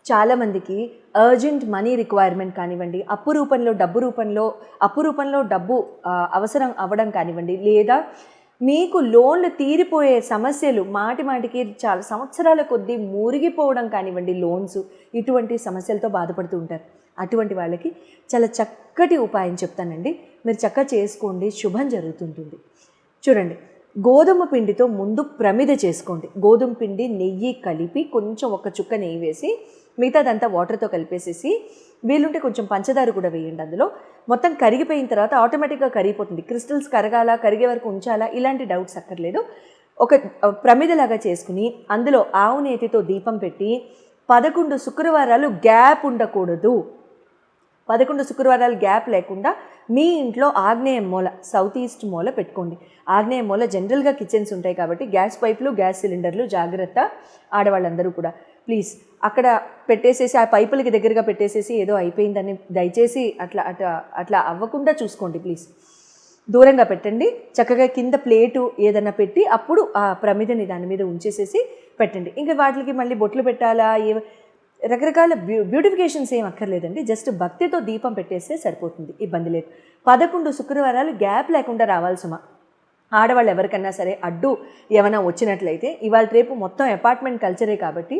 చాలామందికి urgent money requirement కానివ్వండి, అప్పు రూపంలో డబ్బు అవసరం అవ్వడం కానివ్వండి, లేదా మీకు లోన్లు తీరిపోయే సమస్యలు మాటికి చాలా సంవత్సరాల కొద్దీ మురిగిపోవడం కానివ్వండి, లోన్స్ ఇటువంటి సమస్యలతో బాధపడుతూ ఉంటారు. అటువంటి వాళ్ళకి చాలా చక్కటి ఉపాయం చెప్తానండి. మీరు చక్కగా చేసుకోండి, శుభం జరుగుతుంటుంది. చూడండి, గోధుమ పిండితో ముందు ప్రమిద చేసుకోండి. గోధుమ పిండి నెయ్యి కలిపి కొంచెం ఒక చుక్క నెయ్యి వేసి మిగతాదంతా వాటర్తో కలిపేసేసి, వీలుంటే కొంచెం పంచదార కూడా వేయండి. అందులో మొత్తం కరిగిపోయిన తర్వాత ఆటోమేటిక్గా కరిగిపోతుంది. క్రిస్టల్స్ కరిగే వరకు ఉంచాలా, ఇలాంటి డౌట్స్ అక్కర్లేదు. ఒక ప్రమిదలాగా చేసుకుని అందులో ఆవు నేతితో దీపం పెట్టి 11 శుక్రవారాలు గ్యాప్ ఉండకూడదు. 11 శుక్రవారాలు గ్యాప్ లేకుండా మీ ఇంట్లో ఆగ్నేయం మూల, సౌత్ ఈస్ట్ మూల పెట్టుకోండి. ఆగ్నేయం మూల జనరల్గా కిచెన్స్ ఉంటాయి కాబట్టి గ్యాస్ పైపులు, గ్యాస్ సిలిండర్లు జాగ్రత్త. ఆడవాళ్ళందరూ కూడా ప్లీజ్ అక్కడ పెట్టేసేసి, ఆ పైపులకి దగ్గరగా పెట్టేసేసి ఏదో అయిపోయిందని దయచేసి అట్లా అవ్వకుండా చూసుకోండి. ప్లీజ్ దూరంగా పెట్టండి. చక్కగా కింద ప్లేటు ఏదన్నా పెట్టి అప్పుడు ఆ ప్రమిదని దాని మీద ఉంచేసేసి పెట్టండి. ఇంకా వాటికి మళ్ళీ బొట్లు పెట్టాలా, రకరకాల బ్యూటిఫికేషన్స్ ఏం అక్కర్లేదండి. జస్ట్ భక్తితో దీపం పెట్టేస్తే సరిపోతుంది, ఇబ్బంది లేదు. 11 శుక్రవారాలు గ్యాప్ లేకుండా రావాలి సుమా. ఆడవాళ్ళు ఎవరికన్నా సరే అడ్డు ఏమైనా వచ్చినట్లయితే, ఇవాళ రేపు మొత్తం అపార్ట్మెంట్ కల్చరే కాబట్టి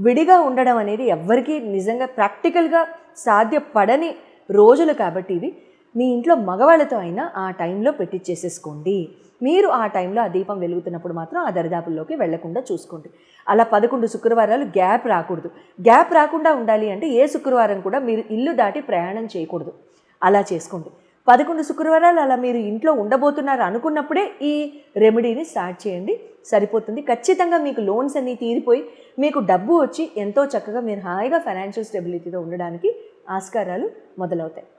విడిగా ఉండడం అనేది ఎవ్వరికీ నిజంగా ప్రాక్టికల్గా సాధ్యపడని రోజులు కాబట్టి ఇవి. మీ ఇంట్లో మగవాళ్ళతో అయినా ఆ టైంలో పెట్టించేసేసుకోండి. మీరు ఆ టైంలో ఆ దీపం వెలుగుతున్నప్పుడు మాత్రం ఆ దరిదాపుల్లోకి వెళ్లకుండా చూసుకోండి. అలా 11 శుక్రవారాలు గ్యాప్ రాకూడదు. గ్యాప్ రాకుండా ఉండాలి అంటే ఏ శుక్రవారం కూడా మీరు ఇల్లు దాటి ప్రయాణం చేయకూడదు. అలా చేసుకోండి. 11 శుక్రవారాలు అలా మీరు ఇంట్లో ఉండబోతున్నారు అనుకున్నప్పుడే ఈ రెమెడీని స్టార్ట్ చేయండి, సరిపోతుంది. ఖచ్చితంగా మీకు లోన్స్ అన్నీ తీరిపోయి మీకు డబ్బు వచ్చి ఎంతో చక్కగా మీరు హాయిగా ఫైనాన్షియల్ స్టెబిలిటీతో ఉండడానికి ఆస్కారాలు మొదలవుతాయి.